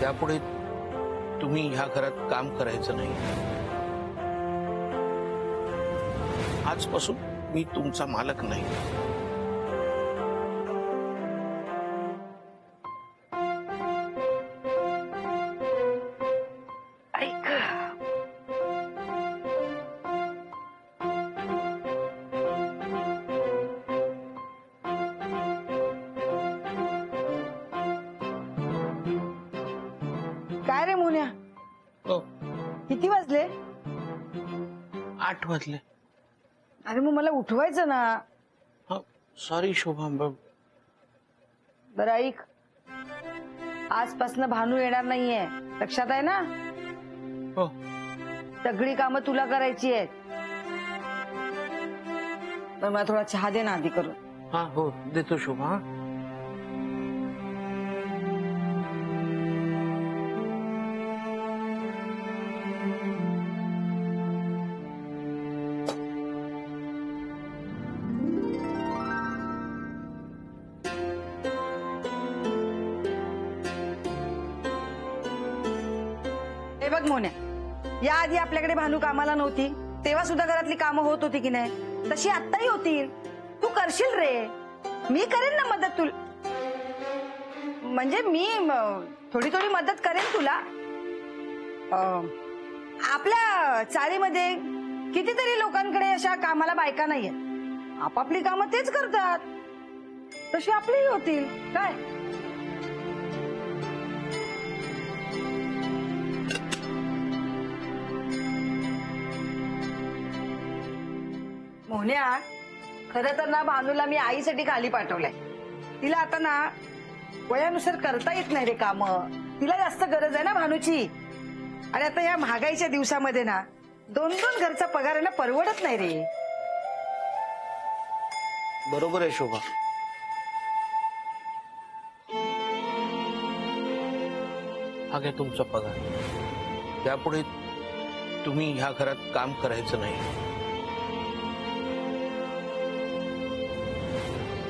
यापुढे तुम्ही ह्या घरात काम करायचं नाही। आजपासून मी तुमचा मालक नाही। ऐक, काय रे मुन्या, हो, किती वाजले? 8 वाजले। अरे मग मला उठवायचं ना। हो, सॉरी शोभा। बरं ऐक, आजपासून भानू येणार नाहीये, लक्षात आहे ना? हो, सगळी कामं तुला करायची आहेत। बरं मला थोडा चहा दे ना आधी करून। हा हो, देतो शोभा। हे बघ मोन्या, याआधी आपल्याकडे भानू कामाला नव्हती तेव्हा सुद्धा घरातली कामं होत होती की नाही, तशी आत्ताही होतील। तू करशील रे, मी करेन ना मदत तुला। म्हणजे मी थोडी थोडी मदत करेन तुला। आपल्या चाळीमध्ये कितीतरी लोकांकडे अशा कामाला बायका नाहीये, आपापली कामं तेच करतात, तशी आपलीही होतील काय। मोहन्या, खरं तर ना भानूला मी आईसाठी खाली पाठवलंय। तिला आता ना वयानुसार करता येत नाही रे काम, तिला जास्त गरज आहे ना भानूची। आणि आता या महागाईच्या दिवसामध्ये ना 2-2 घरचा पगार आहे ना, परवडत नाही रे। बरोबर आहे शोभा। हा घ्या तुमचा पगार। यापुढे तुम्ही ह्या घरात काम करायचं नाही।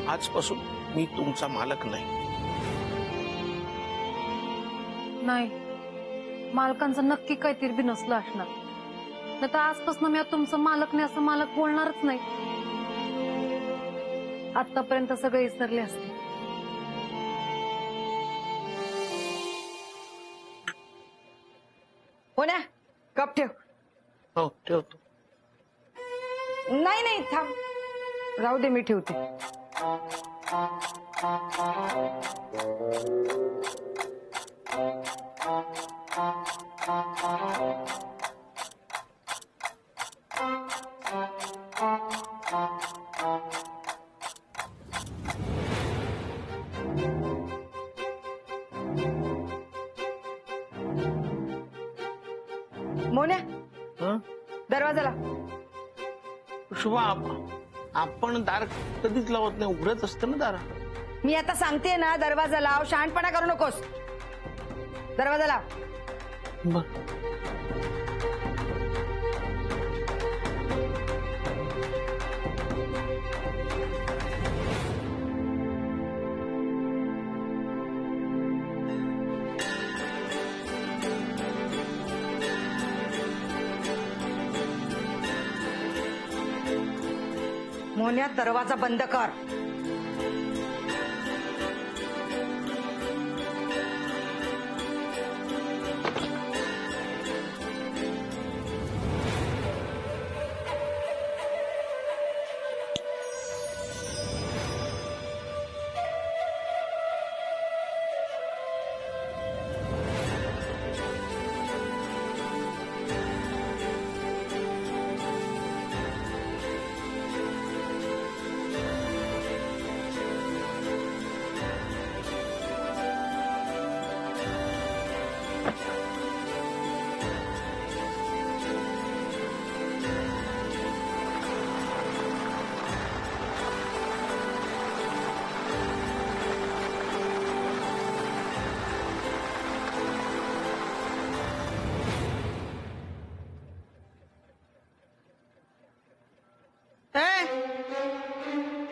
आजपासून मी तुमचा मालक नाही। नाही, मालकांचं नक्की काहीतरी बी नसलं असणार, नाही तर आजपासून मी तुमचं मालक नाही असं मालक बोलणारच नाही। आतापर्यंत सगळे विसरले असते। मोहन्या, कप ठेव। हो, ठेवतो। नाही नाही थांब, राहू दे, मी ठेवते। मोन्या, हं? दरवाजा लाव। शोभा, आपण दार कधीच लावत नाही, उघडत असतं ना दार। मी आता सांगते ना, दरवाजा लाव, शहाणपणा करू नकोस। दरवाजा लाव। बर। मोन्या, दरवाजा बंद कर।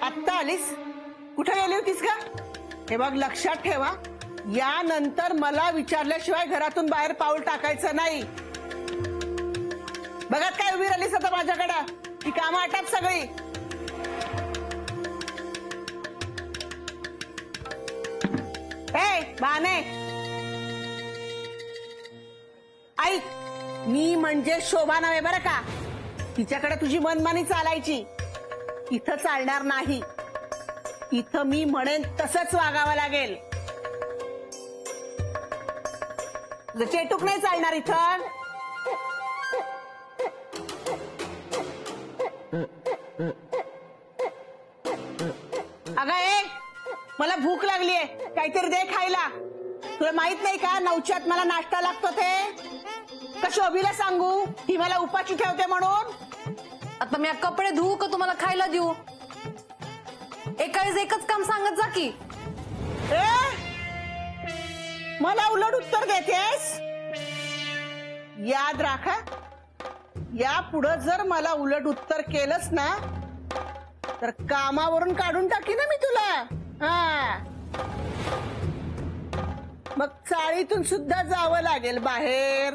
आत्ता आलीस? कुठे गेली होतीस का? हे बघ, लक्षात ठेवा, यानंतर मला विचारल्याशिवाय घरातून बाहेर पाऊल टाकायचं नाही. बघत काय उभी राहिलीस आता माझ्याकडं? ही कामं आटाप सगळी. बाने ऐक, मी म्हणजे शोभा नव्हे बरं का. तिच्याकडे तुझी मनमानी चालायची. इथं चालणार नाही. इथं मी म्हणेन तसंच वागावं लागेल. चेटूक नाही चालणार इथं. अगं ए, मला भूक लागलीये, काहीतरी दे खायला. तुला माहित नाही का 9च्यात मला नाश्ता लागतो ते? का शोभीला सांगू ती मला उपाशी ठेवते म्हणून? आता मी कपडे धुवू का तुम्हाला खायला देऊ? एकावेळेस एकच काम सांगत जा की. ए, मला उलट उत्तर देतेस? याद राखा, या पुढं जर मला उलट उत्तर केलंस ना तर कामावरून काढून टाकी ना मी तुला. हा, मग चाळीतून सुद्धा जावं लागेल बाहेर.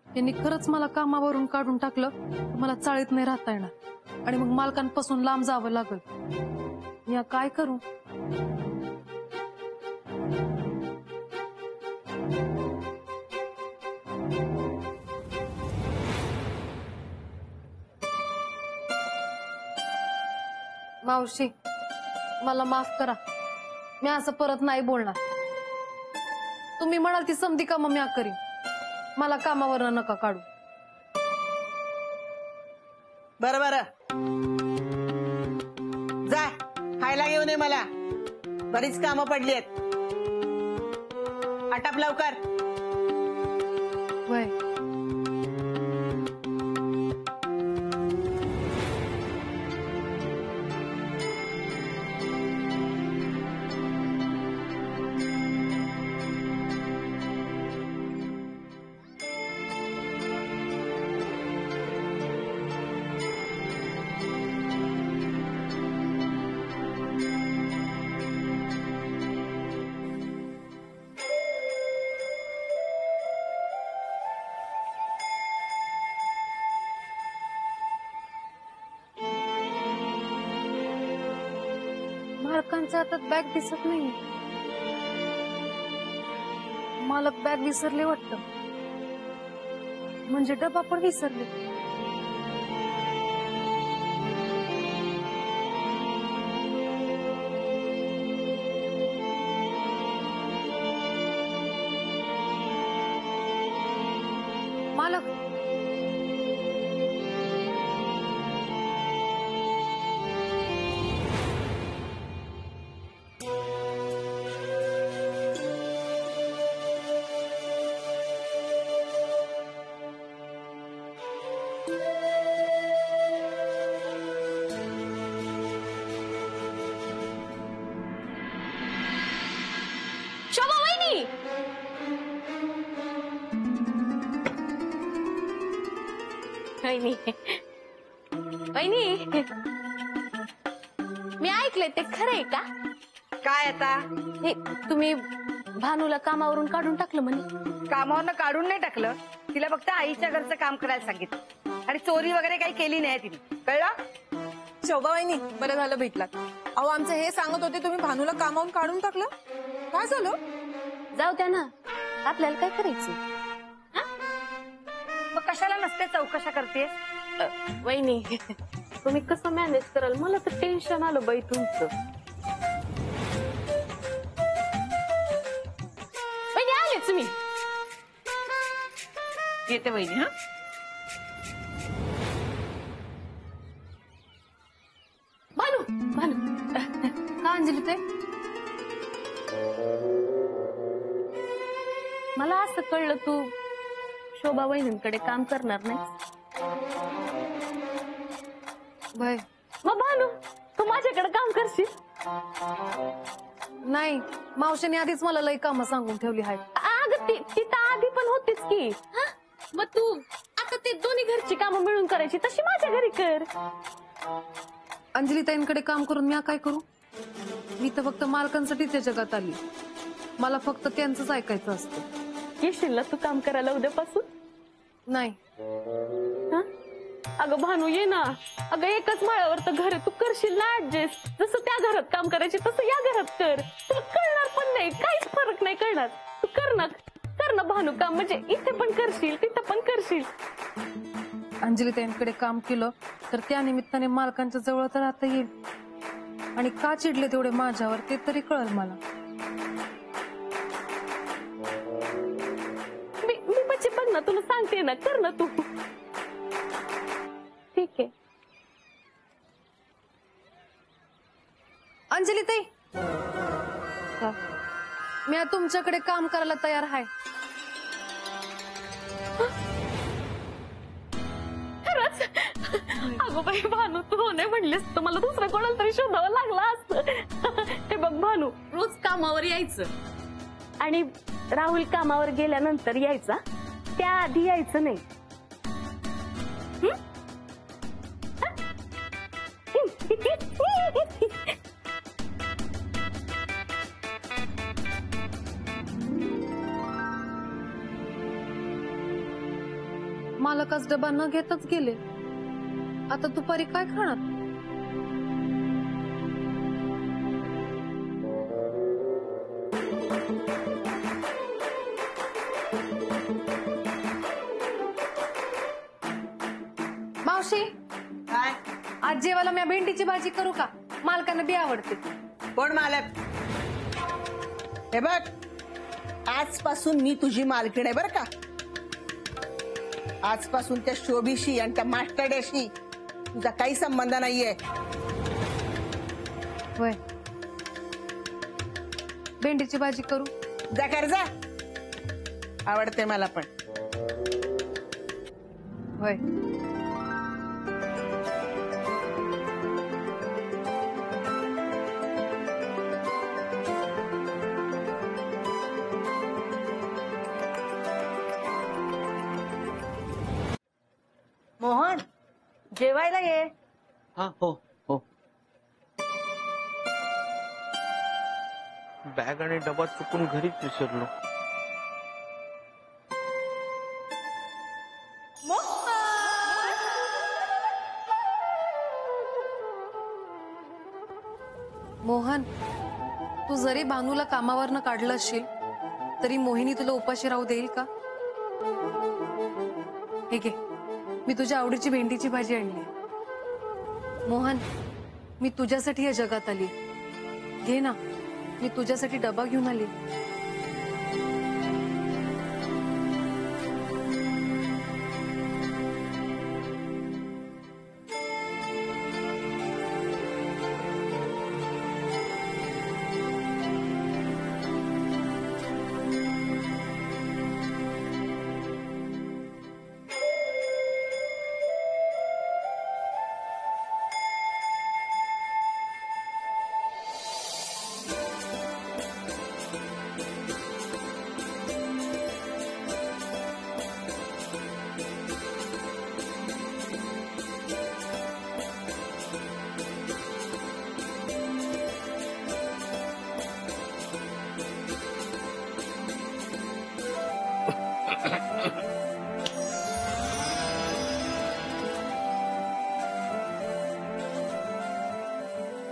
यांनी खरंच मला कामावरून काढून टाकलं तर मला चाळीत नाही राहता येणार आणि मग मालकांपासून लांब जावं लागल. मी काय करू? मावशी, मला माफ करा. मी असं परत नाही बोलणार. तुम्ही म्हणाल ती समधी कामं मी करीन. मला कामावर नका काढू. बरं बरं, जा खायला घेऊन ये. मला बरीच कामं पडली आहेत. आटाप लवकर. वय मालकांच्या हातात बॅग दिसत नाही. मालक बॅग विसरले वाटतं. म्हणजे डबा पण विसरले. मालक, शोभा वहिनी, वहिनी वहिनी, मी ऐकलंय ते खरंय का? काय आता? हे तुम्ही भानूला कामावरून काढून टाकलं म्हणे. कामावरनं काढून नाही टाकलं. तिला फक्त आईच्या घरचं काम करायला सांगितलं आणि चोरी वगैरे काही केली नाही तिने. कळलं? शोभा वहिनी, बरं झालं भेटलात. अहो, आमचे हे सांगत होते तुम्ही भानूला कामावून काढून टाकलं. काय झालं? जाऊ द्या ना, आपल्याला काय करायचं? मग कशाला नसते चौकशा करते? वहिनी, तुम्ही कसं मॅनेज कराल? मला तर टेन्शन आलं बाई तुमचं. वहिनी आले तुम्ही. येते वहिनी. हा, भानू भानू, का अंजली ते? मला असं कळलं तू शोभा वहिनींकडे काम करणार नाही. वय मग भानू, तू माझ्याकडे काम करशील? नाही, मावशीने आधीच मला लई कामं सांगून ठेवली आहेत. अगं ती तर आधी पण होतीच की. मग तू आता ते दोन्ही घरची कामं मिळून करायची तशी माझ्या घरी कर. अंजली ताईंकडे काम करून मी काय करू? मी तर फक्त मालकांसाठी त्या जगात आली. मला फक्त त्यांचंच ऐकायचं असतं. येशील ना तू काम करायला उद्यापासून? नाही, हं? अगं भानू ये ना. अगं एकच माळ्यावर तर घर आहे, तू करशील ना ऍडजस्ट. जसं त्या घरात काम करायचे तसं या घरात कर. तुला कळणार पण नाही, काहीच फरक नाही कळणार. तू कर ना भानू काम, म्हणजे इथे पण करशील तिथे पण करशील. अंजली ताईंकडे काम केलं तर त्या निमित्ताने मालकांच्या जवळ तर राहता येईल. आणि का चिडले तेवढे माझ्यावर ते तरी कळल मला. मी बच्चे बघ ना, तुला सांगते ना, कर ना तू. ठीक आहे. अंजली ताई, मी आता तुमच्याकडे काम करायला तयार आहे. खरंच? अगं बाई भानू, तू हो नाही म्हणलीस तर मला दुसरं कोणाला तरी शोधावं लागलं असतं. हे बघ भानू, रोज कामावर यायचं आणि राहुल कामावर गेल्यानंतर यायचा, त्याआधी यायचं नाही. हं? मालकाच डबा न घेतच गेले. आता दुपारी काय खाणार? मावशी, काय आज जेवायला मी भेंडीची भाजी करू का? मालकांना बी आवडते. कोण मालक? हे बघ, आजपासून मी तुझी मालकीण आहे बर का. आजपासून त्या शोभीशी आणि त्या मास्टरडेशी तुझा काही संबंध नाहीये. होय, भेंडीची भाजी करू? जा कर जा, आवडते मला पण. होय. मोहन, जेवायला ये. हा हो हो. बॅग आणि डबा चुकून घरीच विसरलो. मोहन, तू जरी भानूला कामावरनं काढलं असशील तरी मोहिनी तुला उपाशी राहू देईल का? हे घे, मी तुझ्या आवडीची भेंडीची भाजी आणली. मोहन, मी तुझ्यासाठी या जगात आली. घे ना, मी तुझ्यासाठी डबा घेऊन आली.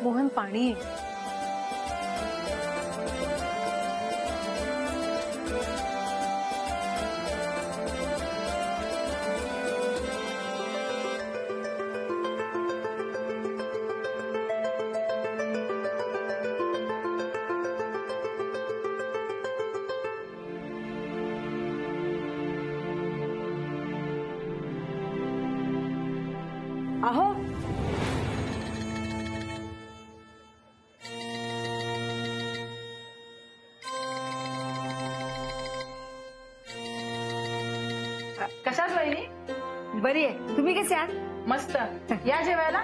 मोहन, पाणी आहे. अहो, कशात वहिनी? बरी आहे. तुम्ही कसे आहात? मस्त. या जेवायला.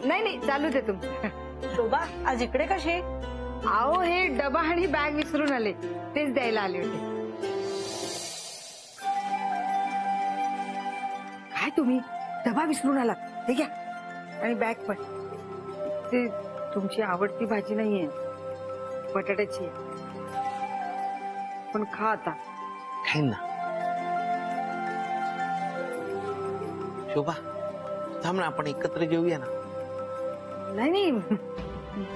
नाही नाही, चालू दे तुमचं. शोभा, आज इकडे कशी? अहो, हे डबा आणि बॅग विसरून आले, तेच द्यायला आले होते. काय तुम्ही डबा विसरून आलात? हे घ्या, आणि बॅग पण. ते तुमची आवडती भाजी नाहीये, बटाट्याची आहे. पण खा आता. खाईन ना. शोभा थांब ना, आपण एकत्र जेऊया ना. नाही नाही,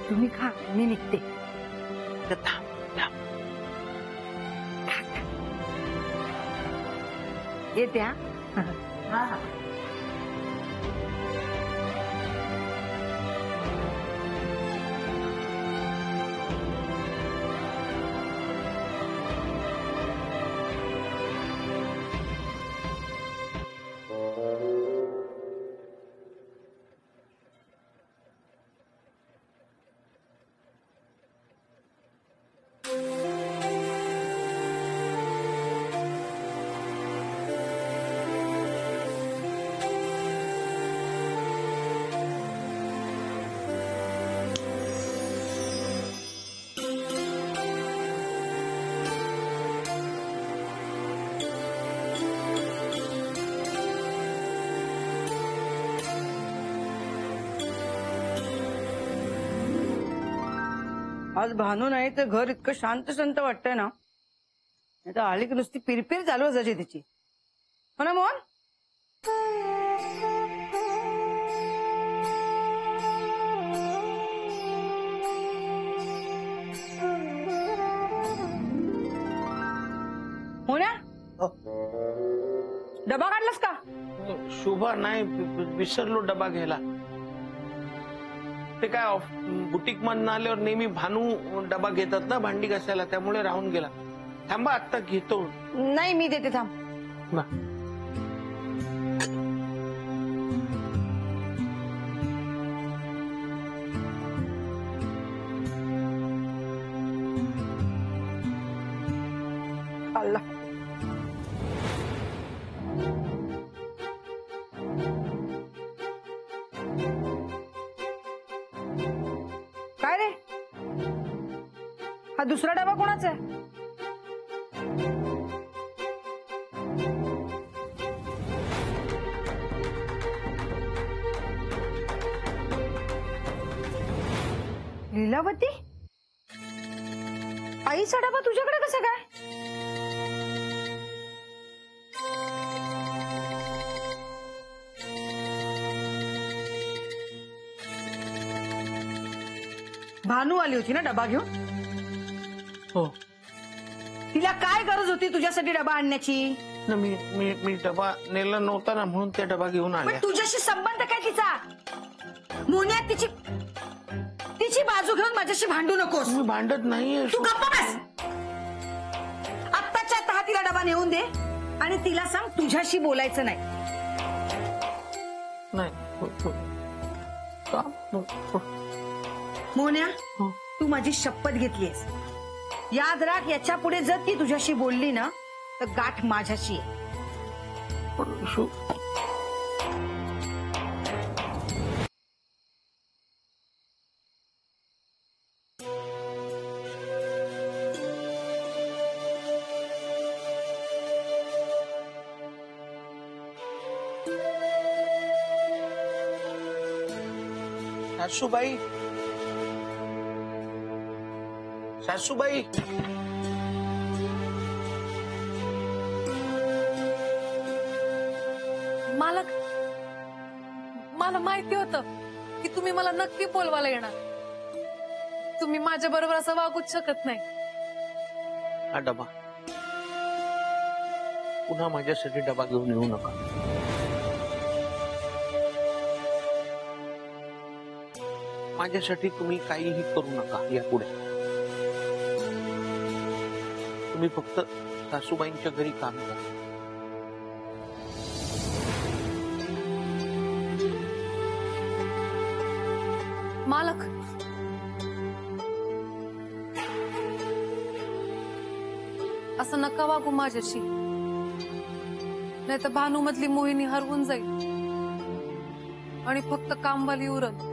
तुम्ही खा, मी निघते. थांब थांब. येते हा. हा हा. आज भानू नाही तर घर इतकं शांत शांत वाटतंय ना. नाही तर आली की नुसती पिरपिर चालू असायची तिची. हो ना मोहन? हो ना? डबा काढलास का? शोभा नाही, विसरलो डबा घ्यायला. ते काय बुटीक मधून आल्यावर नेहमी भानू डबा घेतात ना भांडी घासायला, त्यामुळे राहून गेला. थांबा आत्ता घेतो. नाही मी देते, थांब. ना. खाल्ला. काय रे, हा दुसरा डबा कोणाचा आहे? लीलावती, आईचा डबा तुझ्याकडे कसं काय? भानू आली होती ना डबा घेऊन? हो तिला काय गरज होती तुझ्यासाठी डबा आणण्याची? ना, मी डबा नेला नव्हता ना, म्हणून त्या डबा घेऊन पण आल्या. तुझ्याशी संबंध काय तिचा? मोन्यात तिची बाजू घेऊन माझ्याशी भांडू नकोस. मी भांडत नाहीये. तू गप्प बस. आत्ताच्या आता तिला डबा नेऊन दे आणि तिला सांग तुझ्याशी बोलायचं नाही. नाही. का? मोन्या, तू माझी शपथ घेतलीयस. याद राख, याच्या पुढे जर ती तुझ्याशी बोलली ना तर गाठ माझ्याशी आहे. सासूबाई, सासूबाई. मालक, मला माहिती होतं की तुम्ही मला नक्की बोलवायला येणार. तुम्ही माझ्या बरोबर असं वागूच शकत नाही. हा डबा पुन्हा माझ्यासाठी डबा घेऊन येऊ नका. माझ्यासाठी तुम्ही काहीही करू नका यापुढे. तुम्ही फक्त सासूबाईंच्या घरी काम करा. मालक, असं नका वागू माझ्याशी, नाही तर भानू मधली मोहिनी हरवून जाईल आणि फक्त कामवाली उरल.